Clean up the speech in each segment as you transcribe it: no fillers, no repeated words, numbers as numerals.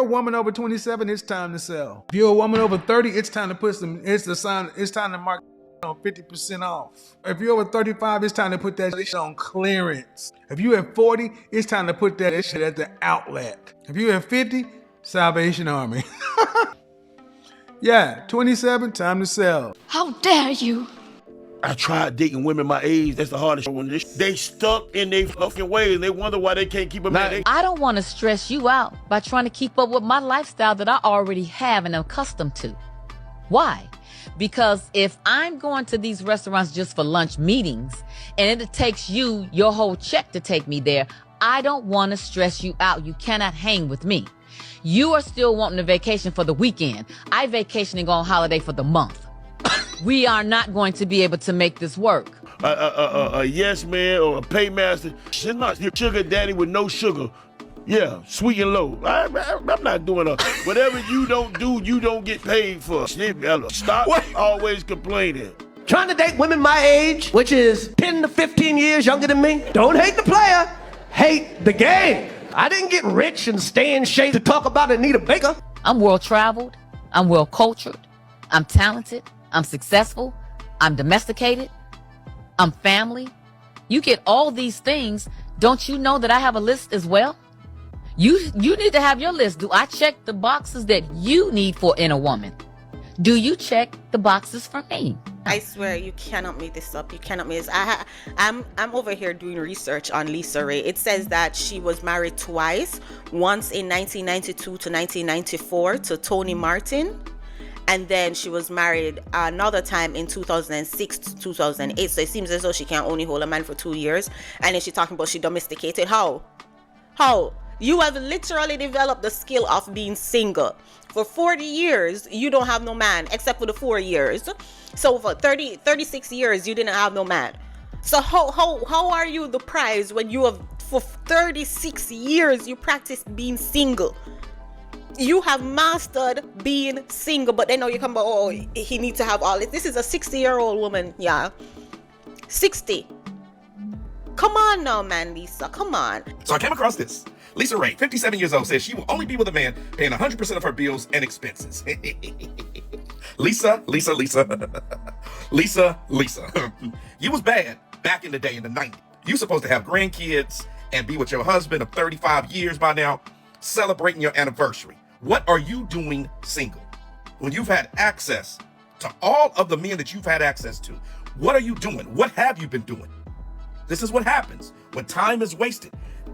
woman over 27, it's time to sell. If you're a woman over 30, it's time to put some, it's time to mark on 50% off. If you're over 35, it's time to put that shit on clearance. If you're at 40, it's time to put that shit at the outlet. If you're at 50, Salvation Army. Yeah, 27, time to sell. How dare you? I tried dating women my age. That's the hardest one. They stuck in their fucking ways and they wonder why they can't keep a man. I don't want to stress you out by trying to keep up with my lifestyle that I already have and am accustomed to. Why? Because if I'm going to these restaurants just for lunch meetings and it takes you your whole check to take me there, I don't want to stress you out. You cannot hang with me. You are still wanting a vacation for the weekend. I vacationing on holiday for the month. We are not going to be able to make this work. A yes man or a paymaster. She's not your sugar daddy with no sugar. Yeah, sweet and low. I'm not doing whatever you don't do, you don't get paid for. Stop always complaining. Trying to date women my age, which is 10 to 15 years younger than me. Don't hate the player, hate the game. I didn't get rich and stay in shape to talk about Anita Baker. I'm well traveled. I'm well cultured. I'm talented. I'm successful. I'm domesticated. I'm family. You get all these things. Don't you know that I have a list as well? You need to have your list. Do I check the boxes that you need in a woman? Do you check the boxes for me? I swear you cannot make this up. You cannot make this. I'm over here doing research on LisaRaye. It says that she was married twice, once in 1992 to 1994 to Tony Martin. And then she was married another time in 2006 to 2008. So it seems as though she can only hold a man for 2 years. And then she's talking about she domesticated. How? You have literally developed the skill of being single. For 40 years, you don't have no man, except for the 4 years. So for 36 years, you didn't have no man. So how are you the prize when you have, for 36 years, you practiced being single? You have mastered being single, but then now you come about, oh, he needs to have all this. This is a 60-year-old woman, yeah. 60. Come on now, man, Lisa, come on. So I came across this. LisaRaye, 57 years old, says she will only be with a man paying 100% of her bills and expenses. Lisa. You was bad back in the day in the 90s. You supposed to have grandkids and be with your husband of 35 years by now, celebrating your anniversary. What are you doing single? When you've had access to all of the men that you've had access to, what are you doing? What have you been doing? This is what happens when time is wasted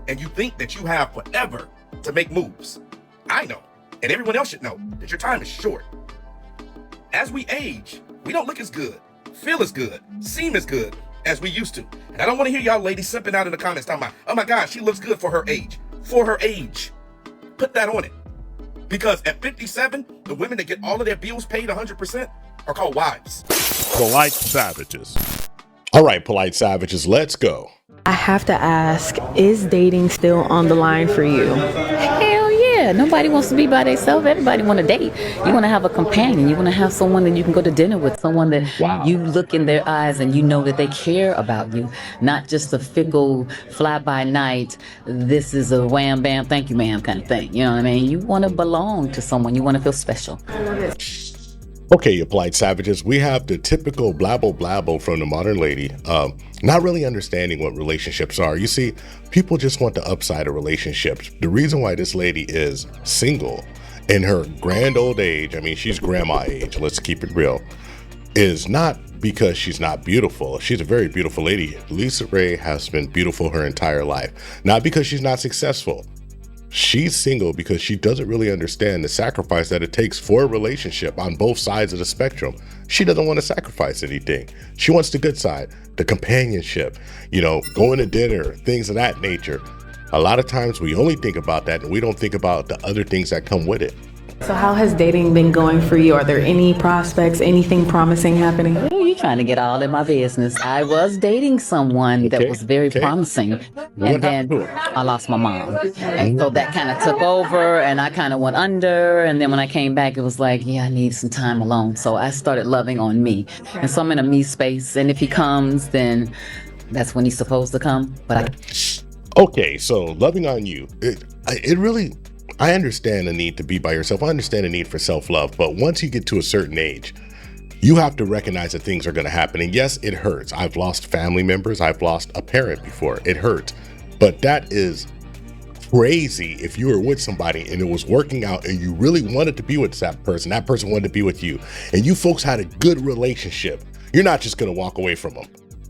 and you think that you have forever to make moves. I know, and everyone else should know, that your time is short. As we age, we don't look as good, feel as good, seem as good as we used to. And I don't want to hear y'all ladies simping out in the comments talking about, oh my God, she looks good for her age. For her age. Put that on it. Because at 57, the women that get all of their bills paid 100% are called wives. Polite savages. All right, polite savages, let's go. I have to ask, is dating still on the line for you? Hell yeah. Nobody wants to be by themselves. Everybody want to date. You want to have a companion. You want to have someone that you can go to dinner with, someone that you look in their eyes and you know that they care about you, not just a fickle fly-by-night, this is a wham, bam, thank you, ma'am kind of thing. You know what I mean? You want to belong to someone. You want to feel special. Okay, you polite savages, we have the typical blabble from the modern lady, not really understanding what relationships are. You see, people just want the upside of relationships. The reason why this lady is single in her grand old age, I mean, she's grandma age, let's keep it real, is not because she's not beautiful. She's a very beautiful lady. LisaRaye has been beautiful her entire life, not because she's not successful. She's single because she doesn't really understand the sacrifice that it takes for a relationship on both sides of the spectrum. She doesn't want to sacrifice anything. She wants the good side, the companionship, you know, going to dinner, things of that nature. A lot of times we only think about that and we don't think about the other things that come with it. So how has dating been going for you? Are there any prospects, anything promising happening? Oh, you trying to get all in my business. I was dating someone that was very promising. And then I lost my mom. And so that kind of took over and I kind of went under. And then when I came back, it was like, yeah, I need some time alone. So I started loving on me. And so I'm in a me space. And if he comes, then that's when he's supposed to come. But Okay, so loving on you, it really, I understand the need to be by yourself. I understand the need for self-love. But once you get to a certain age, you have to recognize that things are going to happen. And yes, it hurts. I've lost family members. I've lost a parent before. It hurts. But that is crazy if you were with somebody and it was working out and you really wanted to be with that person wanted to be with you, and you folks had a good relationship. You're not just going to walk away from them.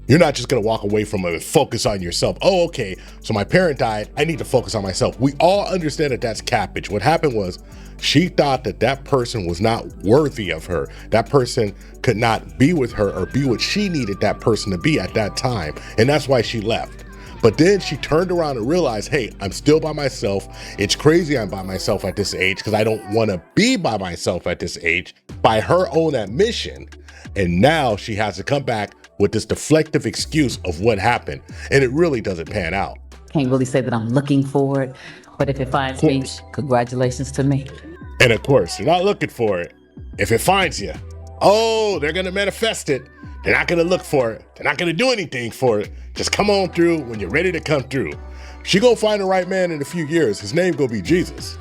You're not just going to walk away from them and focus on yourself. Oh, okay, so my parent died. I need to focus on myself. We all understand that that's cappage. What happened was she thought that that person was not worthy of her. That person could not be with her or be what she needed that person to be at that time. And that's why she left. But then she turned around and realized, hey, I'm still by myself. It's crazy I'm by myself at this age because I don't want to be by myself at this age, by her own admission. And now she has to come back with this deflective excuse of what happened. And it really doesn't pan out. Can't really say that I'm looking for it, but if it finds me, congratulations to me. And of course, you're not looking for it. If it finds you, oh, they're going to manifest it. They're not going to look for it. They're not going to do anything for it. Just come on through when you're ready to come through. She gonna find the right man in a few years. His name gonna be Jesus.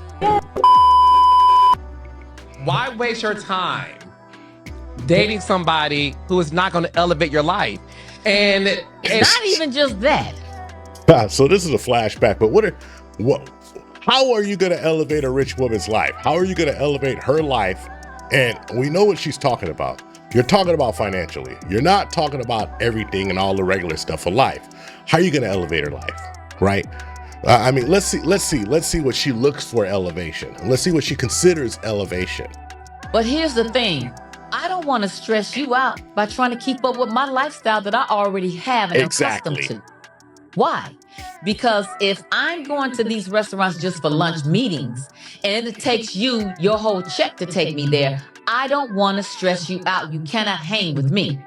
Why waste your time dating somebody who is not going to elevate your life? And It's not even just that. So this is a flashback, but how are you gonna elevate a rich woman's life? How are you gonna elevate her life? And we know what she's talking about. You're talking about financially. You're not talking about everything and all the regular stuff of life. How are you gonna elevate her life, right? I mean, let's see what she looks for elevation. Let's see what she considers elevation. But here's the thing. I don't want to stress you out by trying to keep up with my lifestyle that I already have and am accustomed to. Why? Because if I'm going to these restaurants just for lunch meetings and it takes you your whole check to take me there, I don't want to stress you out. You cannot hang with me.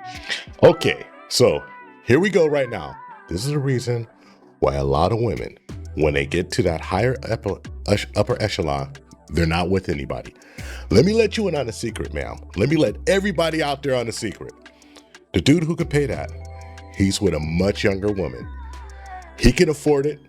Okay, so here we go right now. This is the reason why a lot of women, when they get to that higher upper echelon, they're not with anybody. Let me let you in on a secret, ma'am. Let me let everybody out there on a secret. The dude who could pay that, he's with a much younger woman. He can afford it.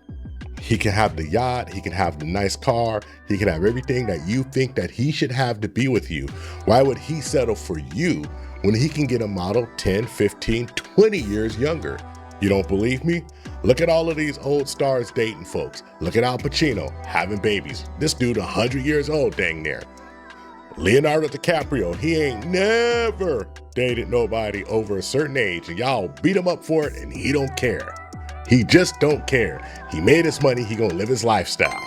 He can have the yacht. He can have the nice car. He can have everything that you think that he should have to be with you. Why would he settle for you when he can get a model 10, 15, 20 years younger? You don't believe me? Look at all of these old stars dating folks. Look at Al Pacino having babies. This dude 100 years old, dang near. Leonardo DiCaprio, he ain't never dated nobody over a certain age, and y'all beat him up for it, and he don't care. He just don't care. He made his money, he gonna live his lifestyle.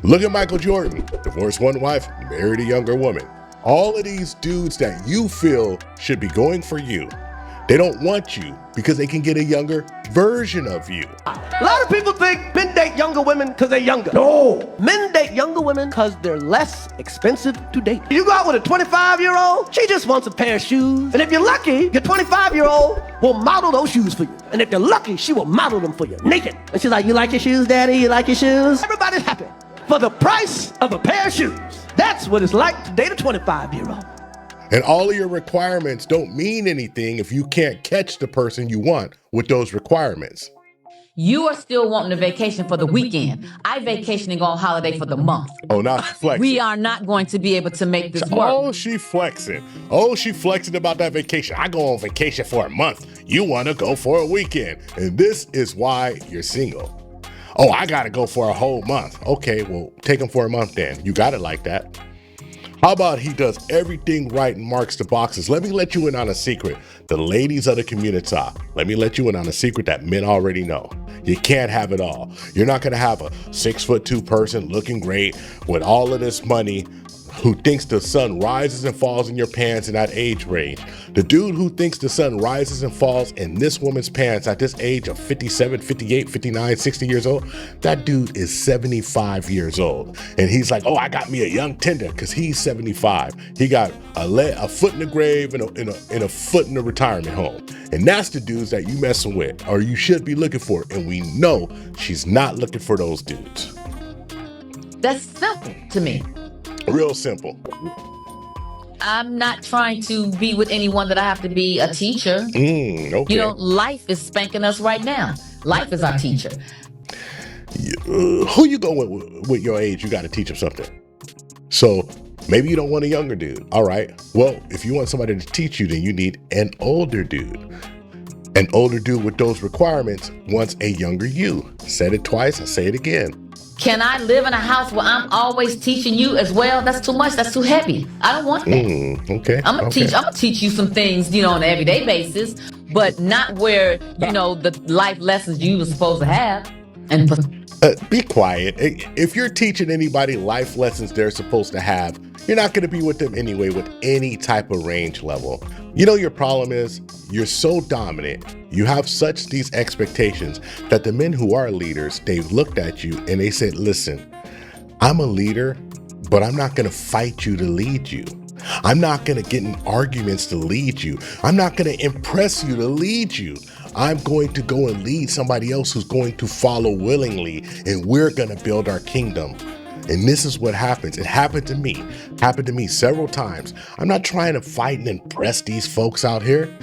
Look at Michael Jordan, divorced one wife, married a younger woman. All of these dudes that you feel should be going for you, they don't want you because they can get a younger version of you. A lot of people think men date younger women because they're younger. No, men date younger women because they're less expensive to date. You go out with a 25-year-old, she just wants a pair of shoes. And if you're lucky, your 25-year-old will model those shoes for you. And if you're lucky, she will model them for you, naked. And she's like, you like your shoes, daddy? You like your shoes? Everybody's happy for the price of a pair of shoes. That's what it's like to date a 25-year-old. And all of your requirements don't mean anything if you can't catch the person you want with those requirements. You are still wanting a vacation for the weekend. I vacation and go on holiday for the month. Oh, now she's flexing. We are not going to be able to make this work. Oh, she flexing. Oh, she flexing about that vacation. I go on vacation for a month. You want to go for a weekend. And this is why you're single. Oh, I got to go for a whole month. Okay, well, take him for a month then. You got it like that. How about he does everything right and marks the boxes? Let me let you in on a secret. The ladies of the community, let me let you in on a secret that men already know. You can't have it all. You're not gonna have a 6'2" person looking great with all of this money who thinks the sun rises and falls in your pants in that age range. The dude who thinks the sun rises and falls in this woman's pants at this age of 57, 58, 59, 60 years old, that dude is 75 years old. And he's like, oh, I got me a young tender because he's 75. He got a foot in the grave and a foot in the retirement home. And that's the dudes that you messing with, or you should be looking for. And we know she's not looking for those dudes. That's simple to me. Real simple. I'm not trying to be with anyone that I have to be a teacher. Okay. You know, life is spanking us right now. Life is our teacher. who you go with your age, you got to teach them something. So maybe you don't want a younger dude. All right. Well, if you want somebody to teach you, then you need an older dude. An older dude with those requirements wants a younger you. Said it twice, I say it again. Can I live in a house where I'm always teaching you as well? That's too much. That's too heavy. I don't want that. Okay. I'm gonna teach you some things, on an everyday basis, but not where, the life lessons you were supposed to have. And be quiet. If you're teaching anybody life lessons they're supposed to have, you're not going to be with them anyway with any type of range level. Your problem is you're so dominant. You have these expectations that the men who are leaders, they've looked at you and they said, listen, I'm a leader, but I'm not going to fight you to lead you. I'm not going to get in arguments to lead you. I'm not going to impress you to lead you. I'm going to go and lead somebody else who's going to follow willingly, and we're going to build our kingdom. And this is what happens. It happened to me several times. I'm not trying to fight and impress these folks out here.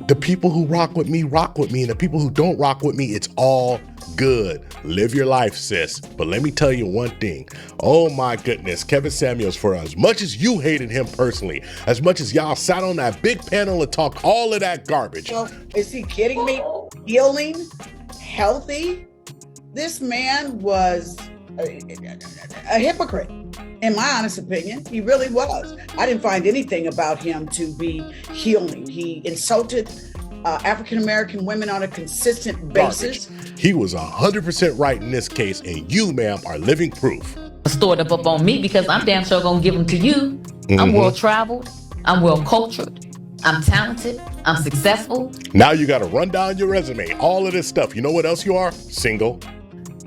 The people who rock with me, and the people who don't rock with me, it's all good. Live your life, sis. But let me tell you one thing. Oh my goodness, KevinSamuels, for as much as you hated him personally, as much as y'all sat on that big panel and talked all of that garbage. Well, is he kidding me? Healing, healthy? This man was a hypocrite, in my honest opinion. He really was. I didn't find anything about him to be healing. He insulted African-American women on a consistent basis. He was 100% right in this case, and you, ma'am, are living proof. Stored up on me because I'm damn sure gonna give them to you. I'm well traveled. I'm well cultured. I'm talented. I'm successful. Now you got to run down your resume. All of this stuff. You know what else you are? Single.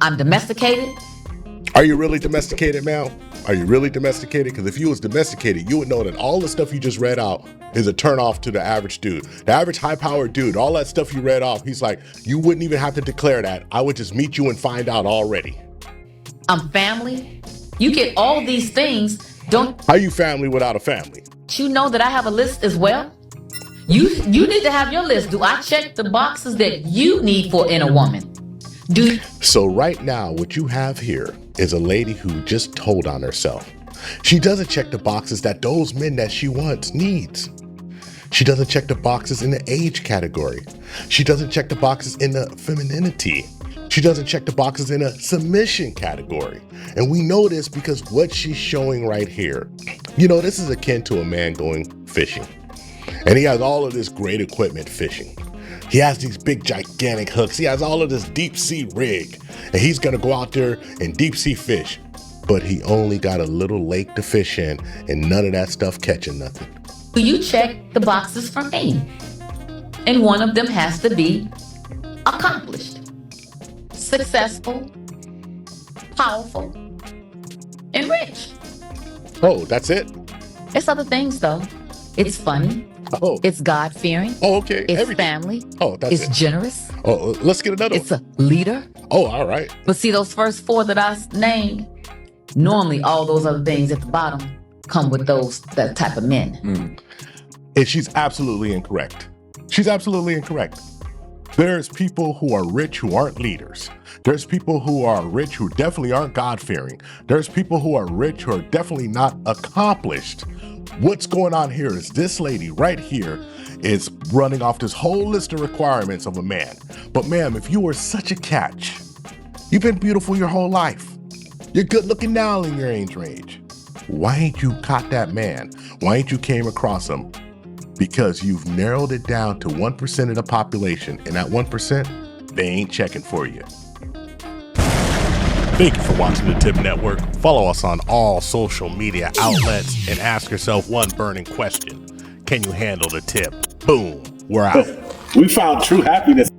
I'm domesticated. Are you really domesticated, ma'am? Are you really domesticated? Because if you was domesticated, you would know that all the stuff you just read out is a turnoff to the average dude. The average high-powered dude, all that stuff you read off, he's like, you wouldn't even have to declare that. I would just meet you and find out already. I'm family. You get all these things. How you family without a family? You know that I have a list as well? You need to have your list. Do I check the boxes that you need for in a woman? So right now, what you have here is a lady who just told on herself. She doesn't check the boxes that those men that she wants needs. She doesn't check the boxes in the age category. She doesn't check the boxes in the femininity. She doesn't check the boxes in a submission category. And we know this because what she's showing right here, this is akin to a man going fishing. And he has all of this great equipment fishing. He has these big gigantic hooks. He has all of this deep sea rig. And he's gonna go out there and deep sea fish. But he only got a little lake to fish in and none of that stuff catching nothing. You check the boxes for me. And one of them has to be accomplished, successful, powerful, and rich. Oh, that's it? It's other things though. It's funny. Oh. It's God-fearing. Oh, okay. It's family. Oh, that's It's generous. Oh, let's get another It's a leader. Oh, all right. But see, those first four that I named, normally all those other things at the bottom come with that type of men. And she's absolutely incorrect. She's absolutely incorrect. There's people who are rich who aren't leaders. There's people who are rich who definitely aren't God-fearing. There's people who are rich who are definitely not accomplished. What's going on here is this lady right here is running off this whole list of requirements of a man. But ma'am, if you were such a catch, you've been beautiful your whole life. You're good looking now in your age range. Why ain't you caught that man? Why ain't you came across him? Because you've narrowed it down to 1% of the population, and that 1%, they ain't checking for you. Thank you for watching the THPPP Network. Follow us on all social media outlets and ask yourself one burning question. Can you handle the tip? Boom, we're out. We found true happiness.